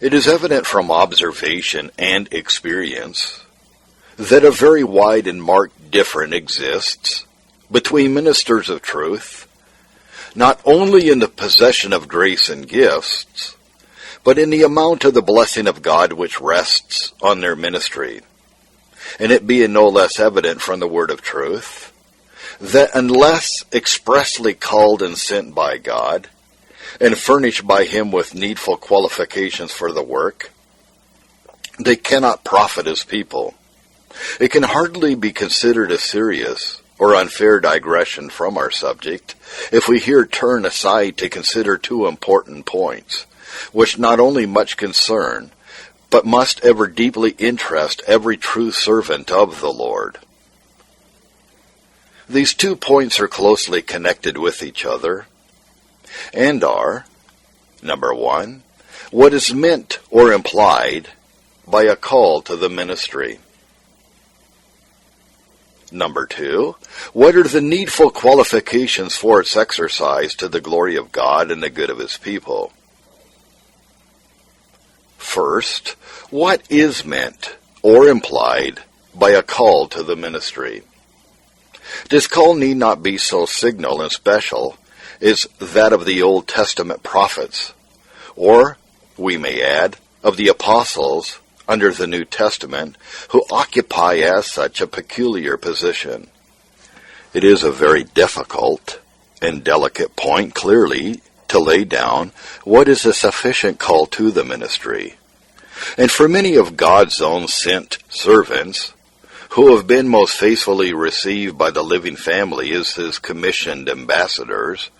It is evident from observation and experience that a very wide and marked difference exists between ministers of truth, not only in the possession of grace and gifts, but in the amount of the blessing of God which rests on their ministry. And it being no less evident from the word of truth, that unless expressly called and sent by God, and furnished by him with needful qualifications for the work, they cannot profit his people. It can hardly be considered a serious or unfair digression from our subject if we here turn aside to consider two important points, which not only much concern, but must ever deeply interest every true servant of the Lord. These 2 points are closely connected with each other, and are, number 1, what is meant or implied by a call to the ministry. Number 2, what are the needful qualifications for its exercise to the glory of God and the good of his people? First, what is meant or implied by a call to the ministry? This call need not be so signal and special as that of the Old Testament prophets, or, we may add, of the apostles under the New Testament, who occupy as such a peculiar position. It is a very difficult and delicate point clearly to lay down what is a sufficient call to the ministry. And for many of God's own sent servants, who have been most faithfully received by the living family as his commissioned ambassadors,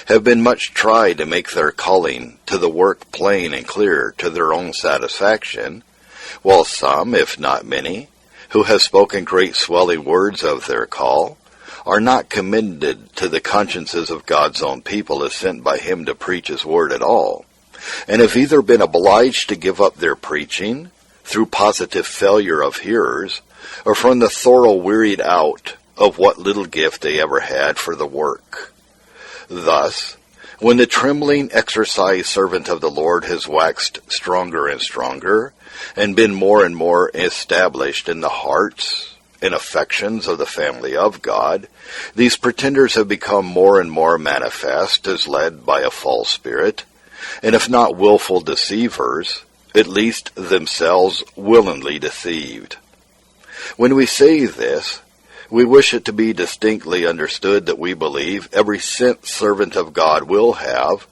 have been much tried to make their calling to the work plain and clear to their own satisfaction, while some, if not many, who have spoken great swelling words of their call, are not commended to the consciences of God's own people as sent by him to preach his word at all, and have either been obliged to give up their preaching through positive failure of hearers, or from the thorough wearied out of what little gift they ever had for the work. Thus, when the trembling exercised servant of the Lord has waxed stronger and stronger, and been more and more established in the hearts and affections of the family of God, these pretenders have become more and more manifest as led by a false spirit, and if not willful deceivers, at least themselves willingly deceived. When we say this, we wish it to be distinctly understood that we believe every sent servant of God will have,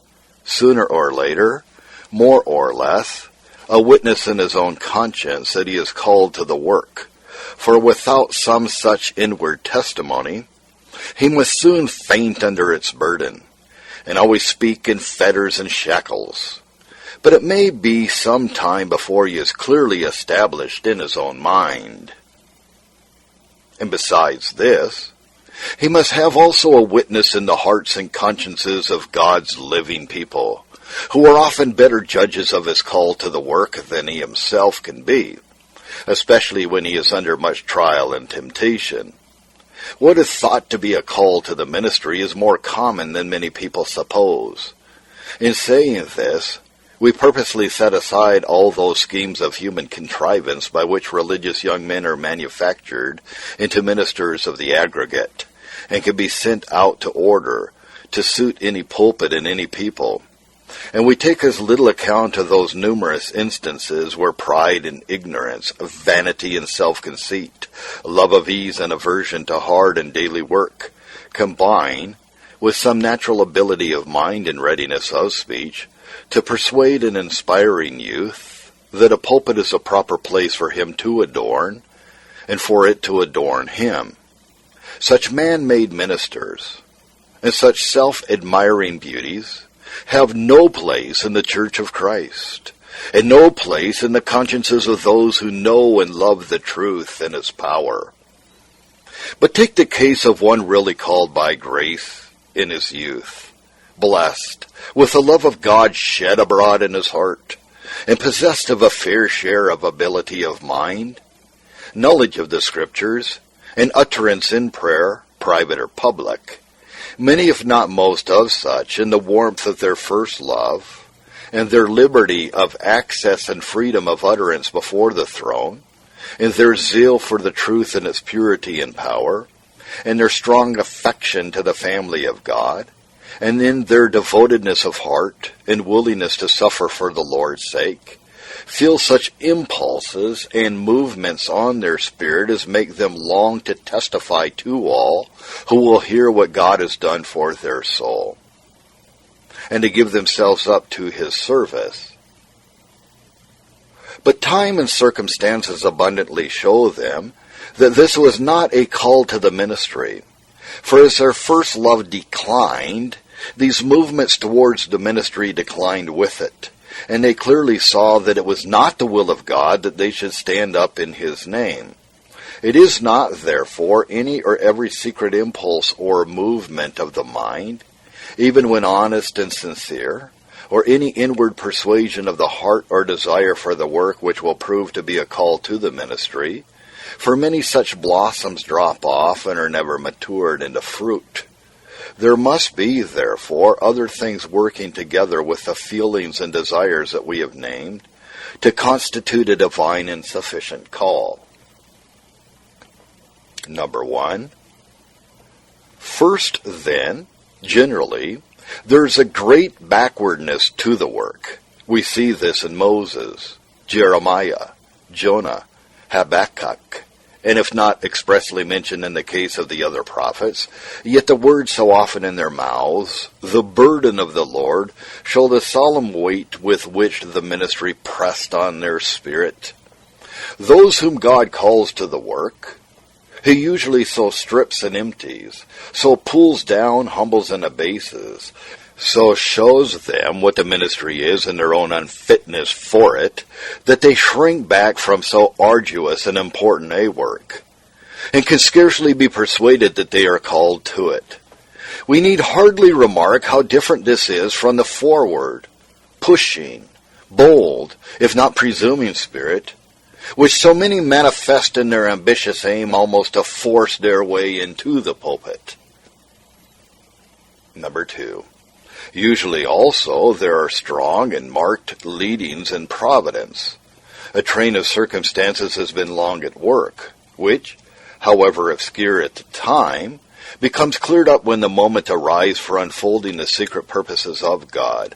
sooner or later, more or less, a witness in his own conscience that he is called to the work. For without some such inward testimony, he must soon faint under its burden, and always speak in fetters and shackles. But it may be some time before he is clearly established in his own mind. And besides this, he must have also a witness in the hearts and consciences of God's living people, who are often better judges of his call to the work than he himself can be, especially when he is under much trial and temptation. What is thought to be a call to the ministry is more common than many people suppose. In saying this, we purposely set aside all those schemes of human contrivance by which religious young men are manufactured into ministers of the aggregate, and can be sent out to order, to suit any pulpit and any people. And we take as little account of those numerous instances where pride and ignorance, vanity and self-conceit, love of ease and aversion to hard and daily work, combine with some natural ability of mind and readiness of speech, to persuade an inspiring youth that a pulpit is a proper place for him to adorn, and for it to adorn him. Such man-made ministers, and such self-admiring beauties, have no place in the Church of Christ, and no place in the consciences of those who know and love the truth and its power. But take the case of one really called by grace in his youth, blessed with the love of God shed abroad in his heart, and possessed of a fair share of ability of mind, knowledge of the Scriptures, and utterance in prayer, private or public. Many, if not most of such, in the warmth of their first love, and their liberty of access and freedom of utterance before the throne, and their zeal for the truth and its purity and power, and their strong affection to the family of God, and in their devotedness of heart and willingness to suffer for the Lord's sake, feel such impulses and movements on their spirit as make them long to testify to all who will hear what God has done for their soul, and to give themselves up to his service. But time and circumstances abundantly show them that this was not a call to the ministry, for as their first love declined, these movements towards the ministry declined with it, and they clearly saw that it was not the will of God that they should stand up in his name. It is not, therefore, any or every secret impulse or movement of the mind, even when honest and sincere, or any inward persuasion of the heart or desire for the work which will prove to be a call to the ministry, for many such blossoms drop off and are never matured into fruit. There must be, therefore, other things working together with the feelings and desires that we have named to constitute a divine and sufficient call. Number 1. First, then, generally, there's a great backwardness to the work. We see this in Moses, Jeremiah, Jonah, Habakkuk, and if not expressly mentioned in the case of the other prophets, yet the words so often in their mouths, the burden of the Lord, show the solemn weight with which the ministry pressed on their spirit. Those whom God calls to the work, he usually so strips and empties, so pulls down, humbles and abases, so shows them what the ministry is and their own unfitness for it, that they shrink back from so arduous and important a work, and can scarcely be persuaded that they are called to it. We need hardly remark how different this is from the forward, pushing, bold, if not presuming spirit, which so many manifest in their ambitious aim almost to force their way into the pulpit. Number 2. Usually also there are strong and marked leadings in providence. A train of circumstances has been long at work, which, however obscure at the time, becomes cleared up when the moment arrives for unfolding the secret purposes of God.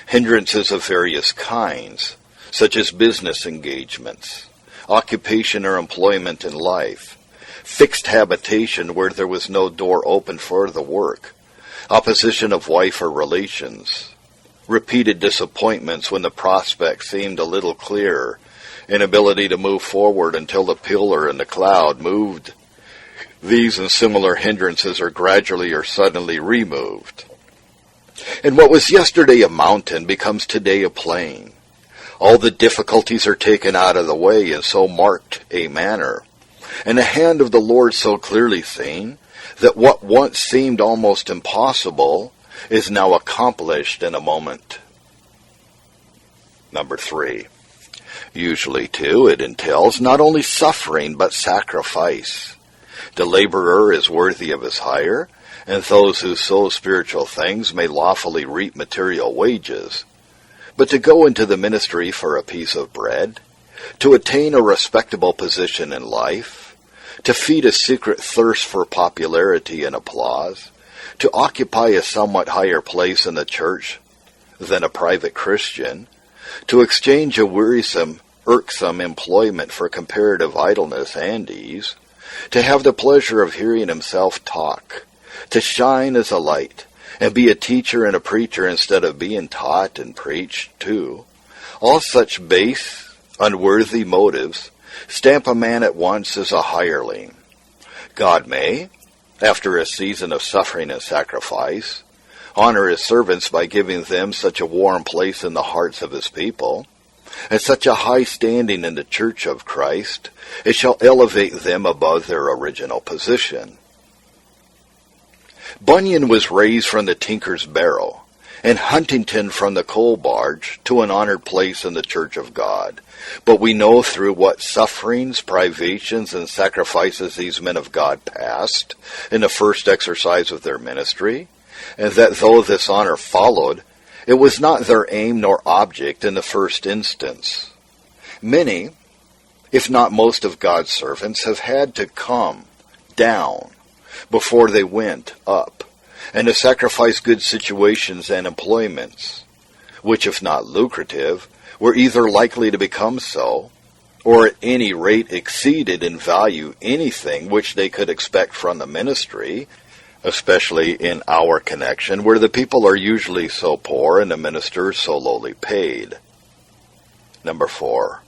Hindrances of various kinds, such as business engagements, occupation or employment in life, fixed habitation where there was no door open for the work, opposition of wife or relations, repeated disappointments when the prospect seemed a little clearer, inability to move forward until the pillar in the cloud moved. These and similar hindrances are gradually or suddenly removed. And what was yesterday a mountain becomes today a plain. All the difficulties are taken out of the way in so marked a manner, and the hand of the Lord so clearly seen, that what once seemed almost impossible is now accomplished in a moment. Number 3. Usually, too, it entails not only suffering but sacrifice. The laborer is worthy of his hire, and those who sow spiritual things may lawfully reap material wages. But to go into the ministry for a piece of bread, to attain a respectable position in life, to feed a secret thirst for popularity and applause, to occupy a somewhat higher place in the church than a private Christian, to exchange a wearisome, irksome employment for comparative idleness and ease, to have the pleasure of hearing himself talk, to shine as a light, and be a teacher and a preacher instead of being taught and preached too. All such base, unworthy motives stamp a man at once as a hireling. God may, after a season of suffering and sacrifice, honor his servants by giving them such a warm place in the hearts of his people, and such a high standing in the church of Christ, it shall elevate them above their original position. Bunyan was raised from the tinker's barrow, and Huntington from the coal barge to an honored place in the church of God. But we know through what sufferings, privations, and sacrifices these men of God passed in the first exercise of their ministry, and that though this honor followed, It was not their aim nor object in the first instance. Many, if not most of God's servants, have had to come down before they went up, and to sacrifice good situations and employments, which, if not lucrative, were either likely to become so, or at any rate exceeded in value anything which they could expect from the ministry, especially in our connection, where the people are usually so poor and the ministers so lowly paid. Number 4.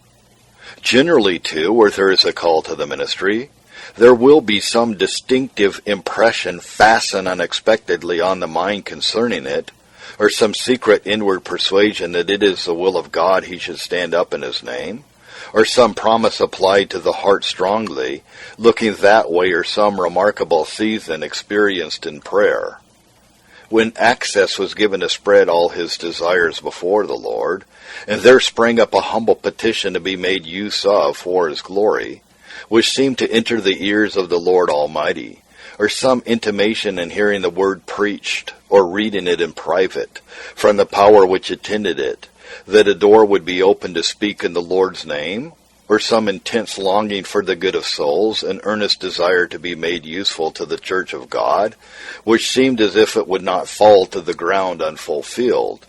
Generally, too, where there is a call to the ministry, there will be some distinctive impression fasten unexpectedly on the mind concerning it, or some secret inward persuasion that it is the will of God he should stand up in his name, or some promise applied to the heart strongly, looking that way, or some remarkable season experienced in prayer. When access was given to spread all his desires before the Lord, and there sprang up a humble petition to be made use of for his glory, which seemed to enter the ears of the Lord Almighty, or some intimation in hearing the word preached, or reading it in private, from the power which attended it, that a door would be opened to speak in the Lord's name, or some intense longing for the good of souls, an earnest desire to be made useful to the church of God, which seemed as if it would not fall to the ground unfulfilled.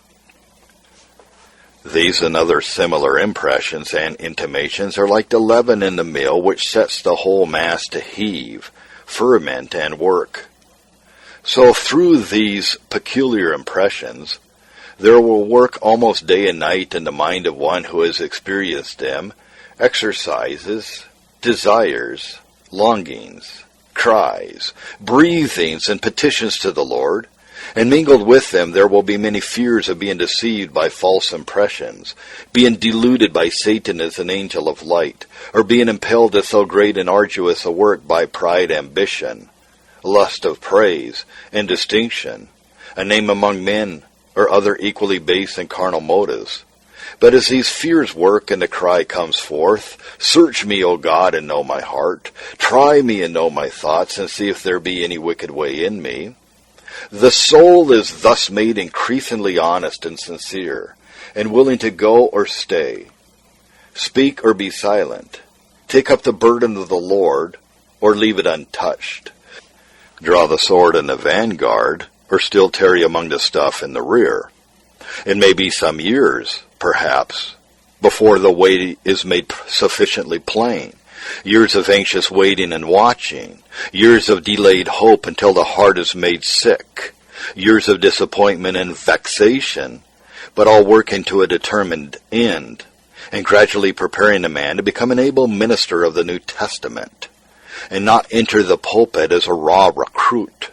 These and other similar impressions and intimations are like the leaven in the mill, which sets the whole mass to heave, ferment, and work. So through these peculiar impressions, there will work almost day and night in the mind of one who has experienced them, exercises, desires, longings, cries, breathings, and petitions to the Lord, and mingled with them there will be many fears of being deceived by false impressions, being deluded by Satan as an angel of light, or being impelled to so great and arduous a work by pride, ambition, lust of praise, and distinction, a name among men, or other equally base and carnal motives. But as these fears work and the cry comes forth, "Search me, O God, and know my heart. Try me and know my thoughts, and see if there be any wicked way in me," the soul is thus made increasingly honest and sincere, and willing to go or stay, speak or be silent, take up the burden of the Lord, or leave it untouched, draw the sword in the vanguard, or still tarry among the stuff in the rear. It may be some years, perhaps, before the way is made sufficiently plain. Years of anxious waiting and watching. Years of delayed hope until the heart is made sick. Years of disappointment and vexation, but all working to a determined end, and gradually preparing a man to become an able minister of the New Testament, and not enter the pulpit as a raw recruit,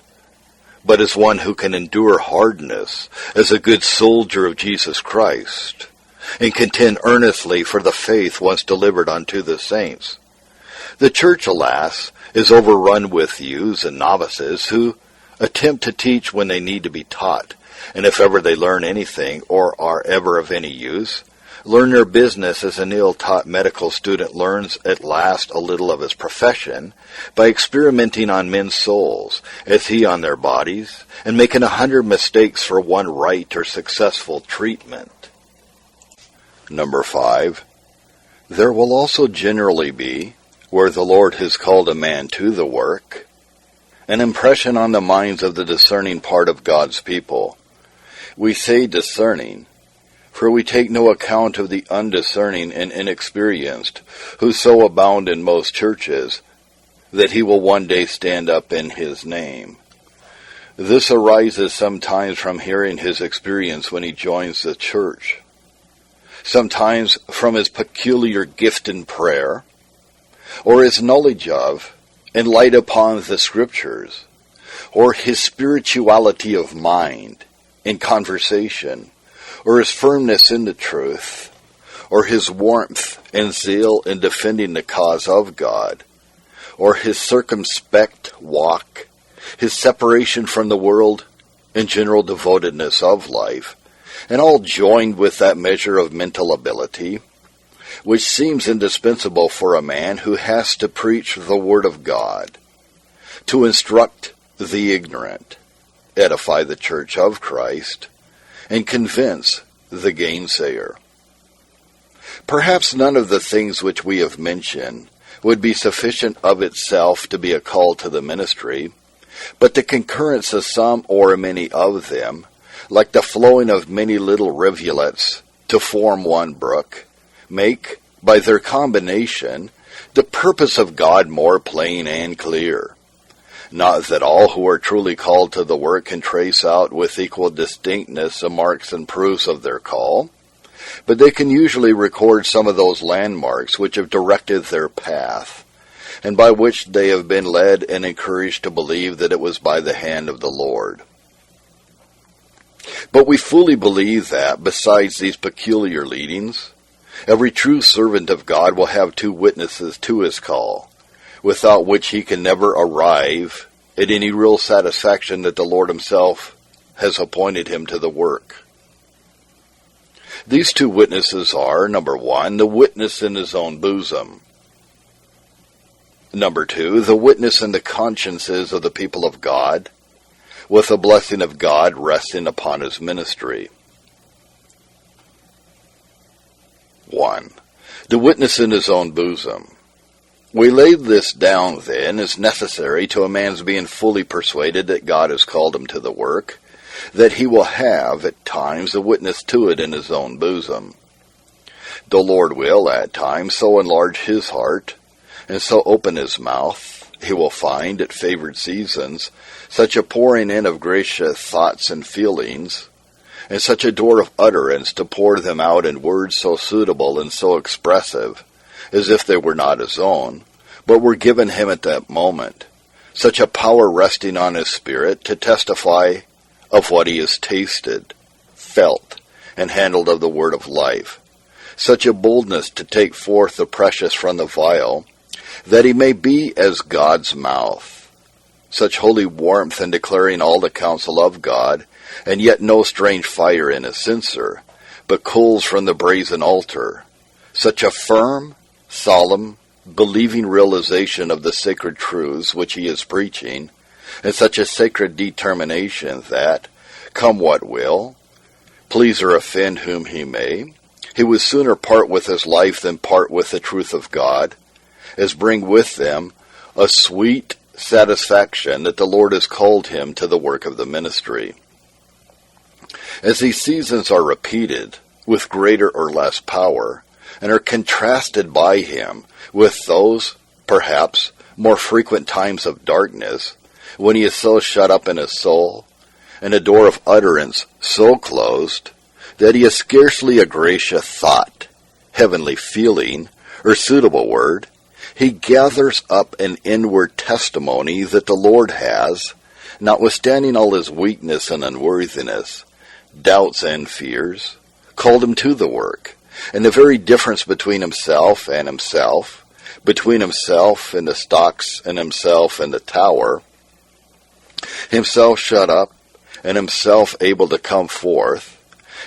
but as one who can endure hardness, as a good soldier of Jesus Christ, and contend earnestly for the faith once delivered unto the saints. The church, alas, is overrun with youths and novices who attempt to teach when they need to be taught, and if ever they learn anything, or are ever of any use, learn their business as an ill-taught medical student learns at last a little of his profession, by experimenting on men's souls, as he on their bodies, and making 100 mistakes for one right or successful treatment. Number 5. There will also generally be, where the Lord has called a man to the work, an impression on the minds of the discerning part of God's people. We say discerning, for we take no account of the undiscerning and inexperienced, who so abound in most churches, that he will one day stand up in his name. This arises sometimes from hearing his experience when he joins the church, sometimes from his peculiar gift in prayer, or his knowledge of and light upon the Scriptures, or his spirituality of mind in conversation, or his firmness in the truth, or his warmth and zeal in defending the cause of God, or his circumspect walk, his separation from the world, and general devotedness of life, and all joined with that measure of mental ability which seems indispensable for a man who has to preach the Word of God, to instruct the ignorant, edify the church of Christ, and convince the gainsayer. Perhaps none of the things which we have mentioned would be sufficient of itself to be a call to the ministry, but the concurrence of some or many of them, like the flowing of many little rivulets to form one brook, make, by their combination, the purpose of God more plain and clear. Not that all who are truly called to the work can trace out with equal distinctness the marks and proofs of their call, but they can usually record some of those landmarks which have directed their path, and by which they have been led and encouraged to believe that it was by the hand of the Lord. But we fully believe that, besides these peculiar leadings, every true servant of God will have two witnesses to his call, without which he can never arrive at any real satisfaction that the Lord himself has appointed him to the work. These two witnesses are, number one, the witness in his own bosom. Number two, the witness in the consciences of the people of God, with the blessing of God resting upon his ministry. 1. The witness in his own bosom. We lay this down, then, as necessary to a man's being fully persuaded that God has called him to the work, that he will have, at times, a witness to it in his own bosom. The Lord will, at times, so enlarge his heart, and so open his mouth, he will find, at favored seasons, such a pouring in of gracious thoughts and feelings, and such a door of utterance to pour them out in words so suitable and so expressive, as if they were not his own, but were given him at that moment, such a power resting on his spirit to testify of what he has tasted, felt, and handled of the word of life, such a boldness to take forth the precious from the vile, that he may be as God's mouth, such holy warmth in declaring all the counsel of God, and yet no strange fire in his censer, but coals from the brazen altar, such a firm, solemn, believing realization of the sacred truths which he is preaching, and such a sacred determination that, come what will, please or offend whom he may, he would sooner part with his life than part with the truth of God, as bring with them a sweet satisfaction that the Lord has called him to the work of the ministry. As these seasons are repeated with greater or less power, and are contrasted by him with those, perhaps, more frequent times of darkness, when he is so shut up in his soul, and a door of utterance so closed, that he has scarcely a gracious thought, heavenly feeling, or suitable word, he gathers up an inward testimony that the Lord has, notwithstanding all his weakness and unworthiness, doubts and fears, called him to the work, and the very difference between himself and himself, between himself and the stocks and himself and the tower, himself shut up and himself able to come forth,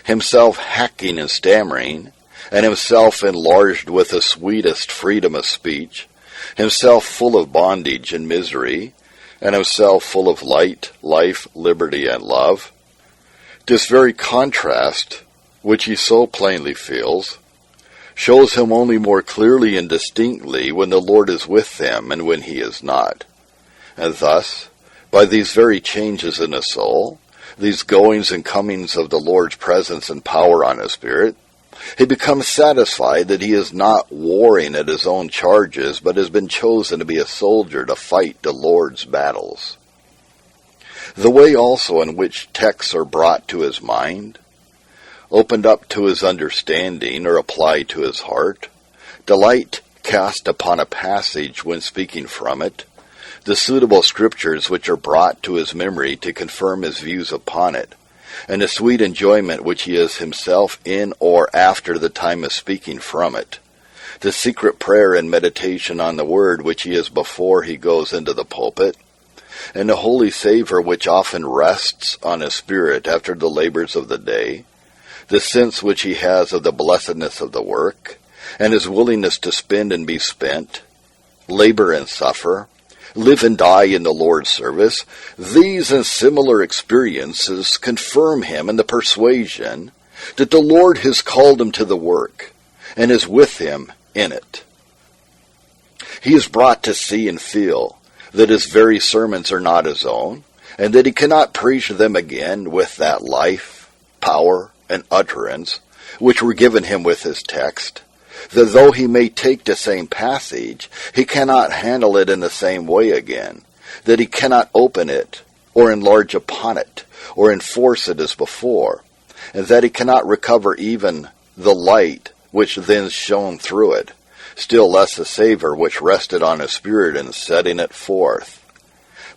himself hacking and stammering, and himself enlarged with the sweetest freedom of speech, himself full of bondage and misery, and himself full of light, life, liberty, and love. This very contrast, which he so plainly feels, shows him only more clearly and distinctly when the Lord is with him and when he is not. And thus, by these very changes in his soul, these goings and comings of the Lord's presence and power on his spirit, he becomes satisfied that he is not warring at his own charges, but has been chosen to be a soldier to fight the Lord's battles. The way also in which texts are brought to his mind, opened up to his understanding, or applied to his heart, the light cast upon a passage when speaking from it, the suitable scriptures which are brought to his memory to confirm his views upon it, and the sweet enjoyment which he is himself in or after the time of speaking from it, the secret prayer and meditation on the word which he is before he goes into the pulpit, and the holy savour which often rests on his spirit after the labours of the day, the sense which he has of the blessedness of the work, and his willingness to spend and be spent, labour and suffer, live and die in the Lord's service, these and similar experiences confirm him in the persuasion that the Lord has called him to the work and is with him in it. He is brought to see and feel that his very sermons are not his own, and that he cannot preach them again with that life, power, and utterance which were given him with his text, that though he may take the same passage, he cannot handle it in the same way again, that he cannot open it, or enlarge upon it, or enforce it as before, and that he cannot recover even the light which then shone through it, still less the savour which rested on his spirit in setting it forth.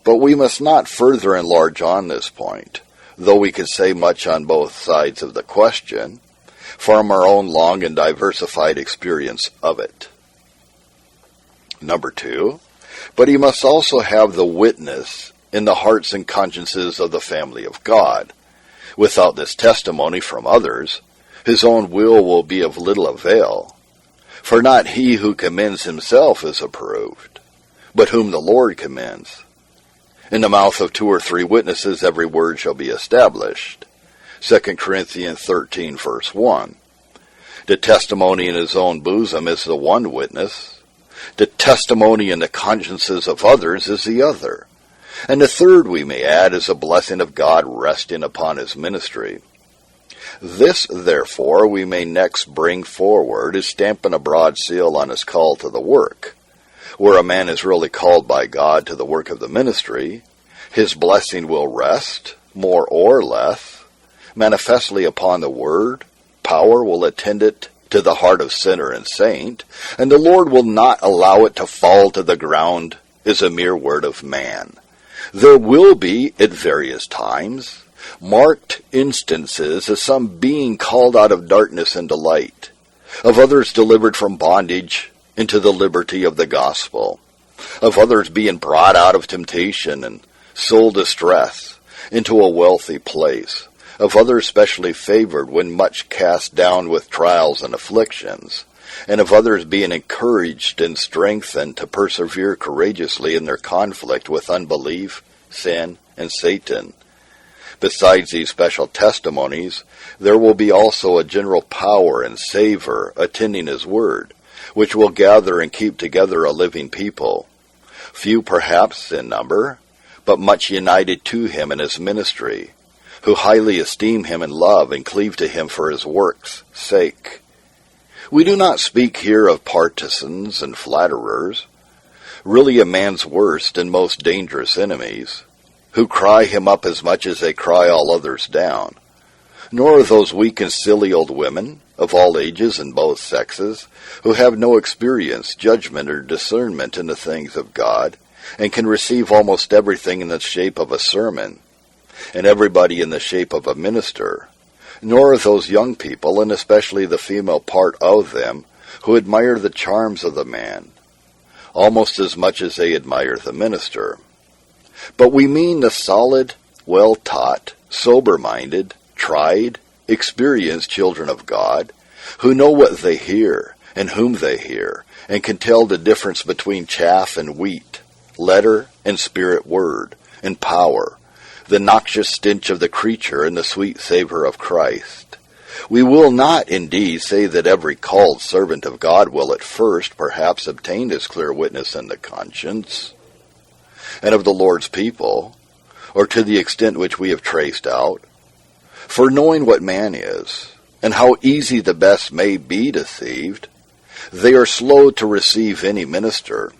But we must not further enlarge on this point, though we could say much on both sides of the question, from our own long and diversified experience of it. Number 2, but he must also have the witness in the hearts and consciences of the family of God. Without this testimony from others, his own will be of little avail. For not he who commends himself is approved, but whom the Lord commends. In the mouth of 2 or 3 witnesses every word shall be established. 2 Corinthians 13, verse 1. The testimony in his own bosom is the one witness. The testimony in the consciences of others is the other. And the third, we may add, is a blessing of God resting upon his ministry. This, therefore, we may next bring forward as stamping a broad seal on his call to the work. Where a man is really called by God to the work of the ministry, his blessing will rest, more or less, manifestly upon the word. Power will attend it to the heart of sinner and saint, and the Lord will not allow it to fall to the ground as a mere word of man. There will be, at various times, marked instances of some being called out of darkness into light, of others delivered from bondage into the liberty of the gospel, of others being brought out of temptation and soul distress into a wealthy place, of others specially favored when much cast down with trials and afflictions, and of others being encouraged and strengthened to persevere courageously in their conflict with unbelief, sin, and Satan. Besides these special testimonies, there will be also a general power and savour attending his word, which will gather and keep together a living people, few perhaps in number, but much united to him in his ministry, who highly esteem him and love and cleave to him for his work's sake. We do not speak here of partisans and flatterers, really a man's worst and most dangerous enemies, who cry him up as much as they cry all others down, nor of those weak and silly old women, of all ages and both sexes, who have no experience, judgment, or discernment in the things of God, and can receive almost everything in the shape of a sermon, and everybody in the shape of a minister, nor of those young people, and especially the female part of them, who admire the charms of the man, almost as much as they admire the minister. But we mean the solid, well-taught, sober-minded, tried, experienced children of God, who know what they hear, and whom they hear, and can tell the difference between chaff and wheat, letter and spirit word, and power, the noxious stench of the creature and the sweet savour of Christ. We will not, indeed, say that every called servant of God will at first perhaps obtain this clear witness in the conscience, and of the Lord's people, or to the extent which we have traced out. For knowing what man is, and how easy the best may be deceived, they are slow to receive any minister,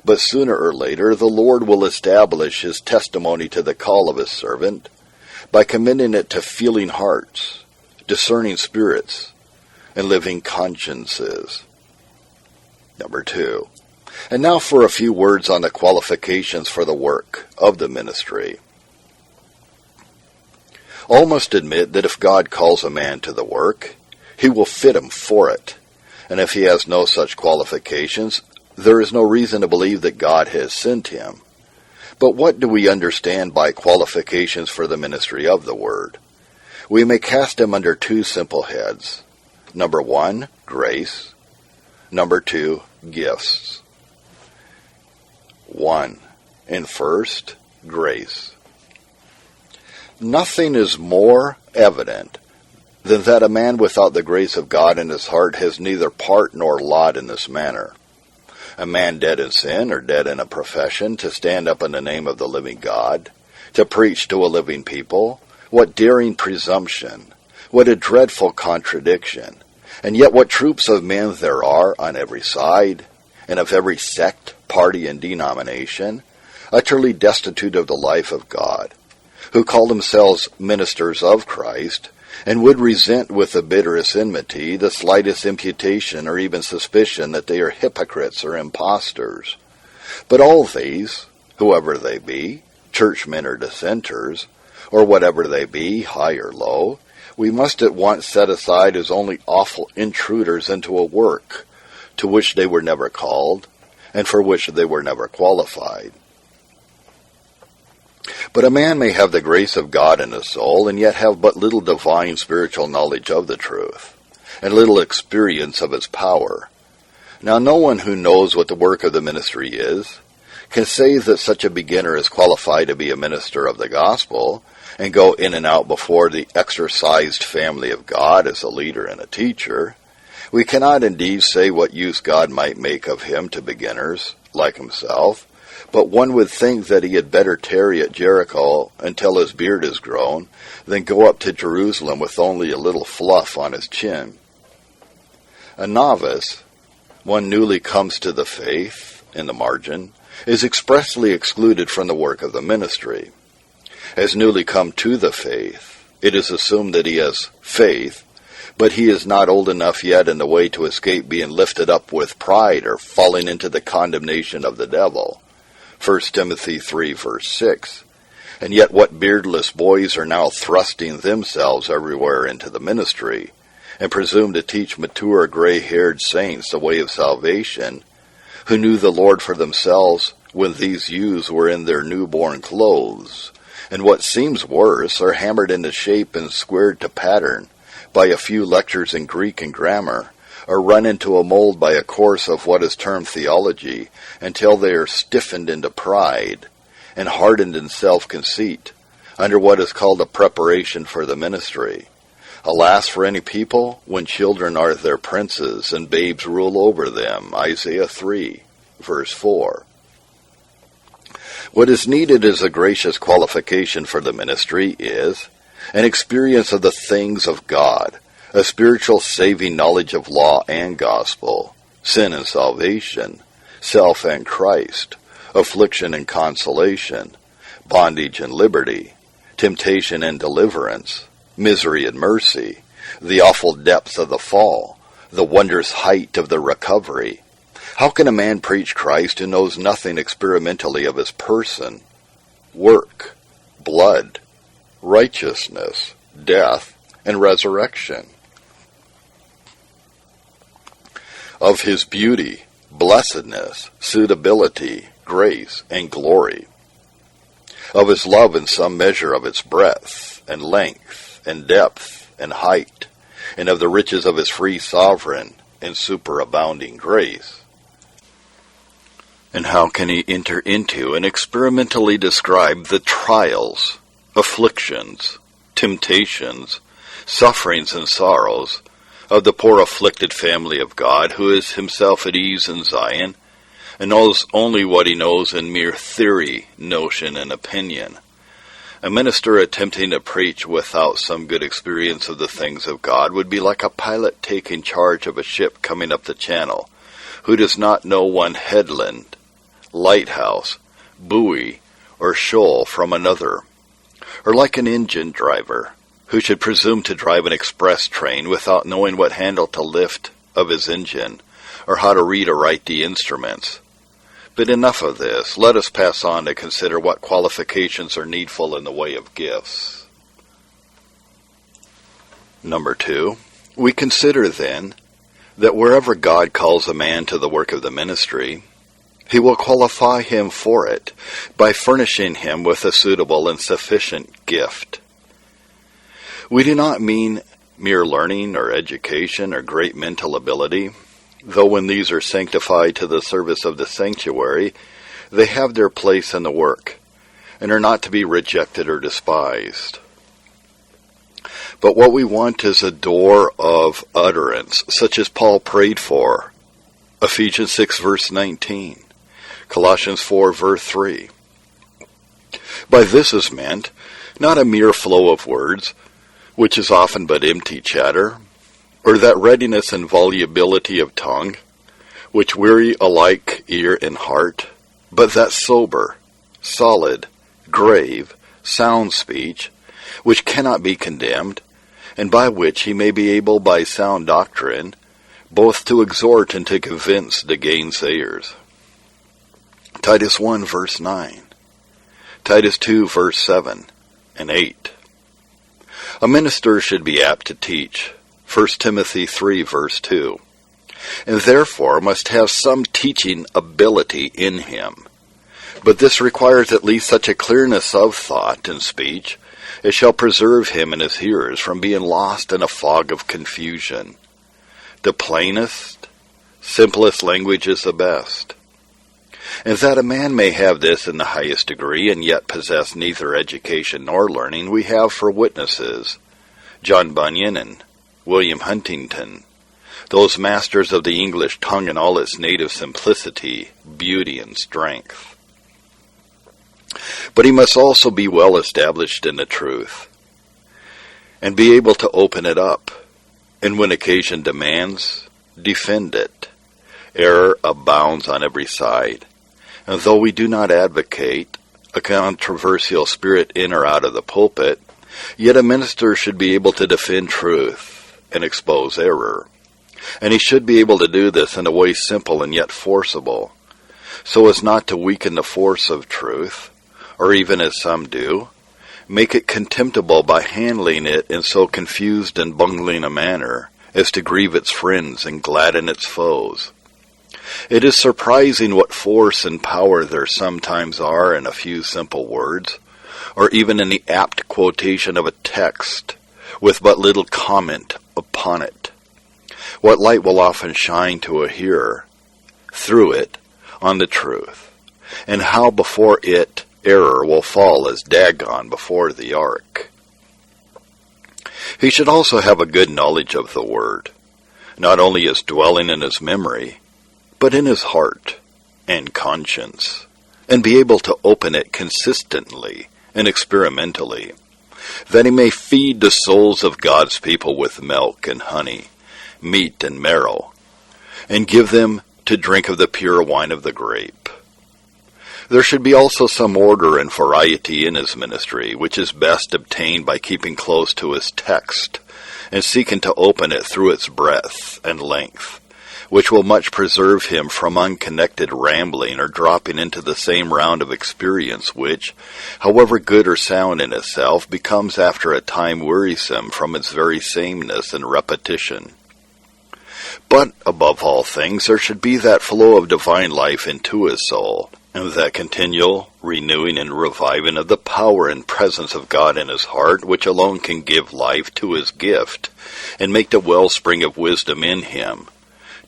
but sooner or later the Lord will establish his testimony to the call of his servant by commending it to feeling hearts, discerning spirits, and living consciences. Number 2. And now for a few words on the qualifications for the work of the ministry. All must admit that if God calls a man to the work, he will fit him for it, and if he has no such qualifications, there is no reason to believe that God has sent him. But what do we understand by qualifications for the ministry of the word? We may cast them under 2 simple heads. Number 1, grace. Number 2, gifts. 1. and first, grace. Nothing is more evident than that a man without the grace of God in his heart has neither part nor lot in this manner. A man dead in sin or dead in a profession to stand up in the name of the living God, to preach to a living people, what daring presumption, what a dreadful contradiction, and yet what troops of men there are on every side, and of every sect, party, and denomination, utterly destitute of the life of God, who call themselves ministers of Christ, and would resent with the bitterest enmity the slightest imputation or even suspicion that they are hypocrites or impostors. But all these, whoever they be, churchmen or dissenters, or whatever they be, high or low, we must at once set aside as only awful intruders into a work to which they were never called, and for which they were never qualified. But a man may have the grace of God in his soul, and yet have but little divine spiritual knowledge of the truth, and little experience of its power. Now no one who knows what the work of the ministry is can say that such a beginner is qualified to be a minister of the gospel, and go in and out before the exercised family of God as a leader and a teacher. We cannot indeed say what use God might make of him to beginners, like himself, but one would think that he had better tarry at Jericho until his beard is grown, than go up to Jerusalem with only a little fluff on his chin. A novice, one newly comes to the faith, in the margin, is expressly excluded from the work of the ministry. As newly come to the faith, it is assumed that he has faith, but he is not old enough yet in the way to escape being lifted up with pride or falling into the condemnation of the devil. 1 Timothy 3, verse 6. And yet what beardless boys are now thrusting themselves everywhere into the ministry, and presume to teach mature gray-haired saints the way of salvation, who knew the Lord for themselves when these youths were in their newborn clothes, and what seems worse, are hammered into shape and squared to pattern by a few lectures in Greek and grammar, or run into a mold by a course of what is termed theology, until they are stiffened into pride, and hardened in self-conceit, under what is called a preparation for the ministry. Alas for any people, when children are their princes, and babes rule over them. Isaiah 3, verse 4. What is needed as a gracious qualification for the ministry is an experience of the things of God, a spiritual saving knowledge of law and gospel, sin and salvation, self and Christ, affliction and consolation, bondage and liberty, temptation and deliverance, misery and mercy, the awful depths of the fall, the wondrous height of the recovery. How can a man preach Christ who knows nothing experimentally of his person, work, blood, righteousness, death, and resurrection? Of his beauty, blessedness, suitability, grace, and glory. Of his love in some measure of its breadth, and length, and depth, and height, and of the riches of his free sovereign and superabounding grace. And how can he enter into and experimentally describe the trials, afflictions, temptations, sufferings, and sorrows of the poor afflicted family of God, who is himself at ease in Zion, and knows only what he knows in mere theory, notion, and opinion? A minister attempting to preach without some good experience of the things of God would be like a pilot taking charge of a ship coming up the channel, who does not know one headland, lighthouse, buoy, or shoal from another, or like an engine driver, who should presume to drive an express train without knowing what handle to lift of his engine, or how to read or write the instruments. But enough of this. Let us pass on to consider what qualifications are needful in the way of gifts. Number 2, we consider then that wherever God calls a man to the work of the ministry, he will qualify him for it by furnishing him with a suitable and sufficient gift. We do not mean mere learning or education or great mental ability, though when these are sanctified to the service of the sanctuary, They have their place in the work, and are not to be rejected or despised. But what we want is a door of utterance, such as Paul prayed for. Ephesians 6 verse 19, Colossians 4 verse 3. By this is meant not a mere flow of words, which is often but empty chatter, or that readiness and volubility of tongue, which weary alike ear and heart, but that sober, solid, grave, sound speech, which cannot be condemned, and by which he may be able by sound doctrine both to exhort and to convince the gainsayers. Titus 1 verse 9, Titus 2 verse 7 and 8. A minister should be apt to teach, 1 Timothy 3 verse 2, and therefore must have some teaching ability in him. But this requires at least such a clearness of thought and speech as shall preserve him and his hearers from being lost in a fog of confusion. The plainest, simplest language is the best. And that a man may have this in the highest degree and yet possess neither education nor learning, we have for witnesses John Bunyan and William Huntington, those masters of the English tongue in all its native simplicity, beauty, and strength. But he must also be well established in the truth, and be able to open it up, and when occasion demands, defend it. Error abounds on every side, and though we do not advocate a controversial spirit in or out of the pulpit, yet a minister should be able to defend truth and expose error, and he should be able to do this in a way simple and yet forcible, so as not to weaken the force of truth, or even as some do, make it contemptible by handling it in so confused and bungling a manner as to grieve its friends and gladden its foes. It is surprising what force and power there sometimes are in a few simple words, or even in the apt quotation of a text, with but little comment upon it. What light will often shine to a hearer, through it, on the truth, and how before it error will fall as Dagon before the ark. He should also have a good knowledge of the word, not only as dwelling in his memory, but in his heart and conscience, and be able to open it consistently and experimentally, that he may feed the souls of God's people with milk and honey, meat and marrow, and give them to drink of the pure wine of the grape. There should be also some order and variety in his ministry, which is best obtained by keeping close to his text, and seeking to open it through its breadth and length, which will much preserve him from unconnected rambling or dropping into the same round of experience which, however good or sound in itself, becomes after a time wearisome from its very sameness and repetition. But, above all things, there should be that flow of divine life into his soul, and that continual renewing and reviving of the power and presence of God in his heart, which alone can give life to his gift, and make the wellspring of wisdom in him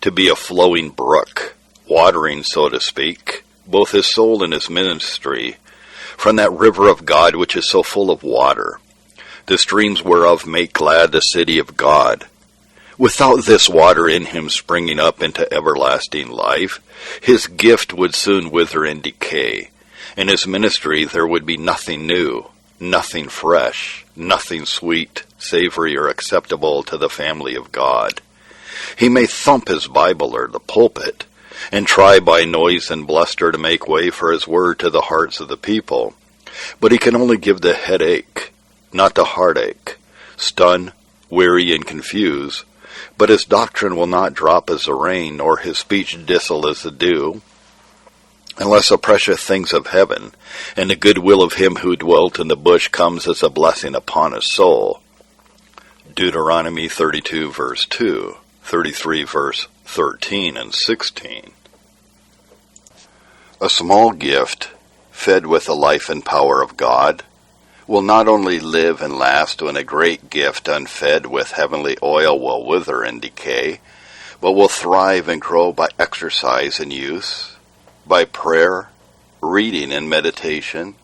to be a flowing brook, watering, so to speak, both his soul and his ministry, from that river of God which is so full of water, the streams whereof make glad the city of God. Without this water in him springing up into everlasting life, his gift would soon wither and decay. In his ministry there would be nothing new, nothing fresh, nothing sweet, savory, or acceptable to the family of God. He may thump his Bible or the pulpit, and try by noise and bluster to make way for his word to the hearts of the people, but he can only give the headache, not the heartache, stun, weary, and confuse, but his doctrine will not drop as the rain, nor his speech distil as the dew, unless the precious things of heaven, and the good will of him who dwelt in the bush comes as a blessing upon his soul. Deuteronomy 32 verse 2, 33 verse 13 and 16. A small gift, fed with the life and power of God, will not only live and last when a great gift unfed with heavenly oil will wither and decay, but will thrive and grow by exercise and use, by prayer, reading and meditation,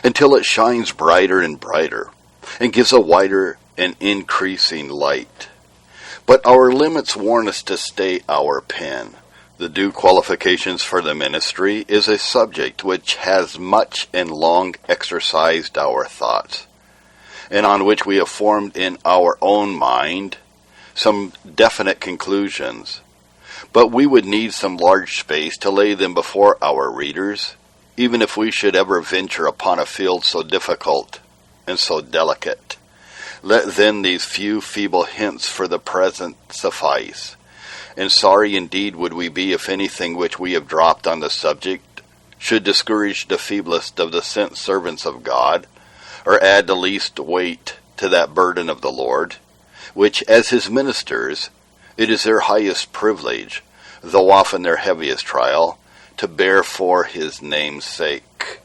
until it shines brighter and brighter, and gives a wider and increasing light. But our limits warn us to stay our pen. The due qualifications for the ministry is a subject which has much and long exercised our thoughts, and on which we have formed in our own mind some definite conclusions. But we would need some large space to lay them before our readers, even if we should ever venture upon a field so difficult and so delicate. Let then these few feeble hints for the present suffice. And sorry indeed would we be if anything which we have dropped on the subject should discourage the feeblest of the sent servants of God, or add the least weight to that burden of the Lord, which, as his ministers, it is their highest privilege, though often their heaviest trial, to bear for his name's sake.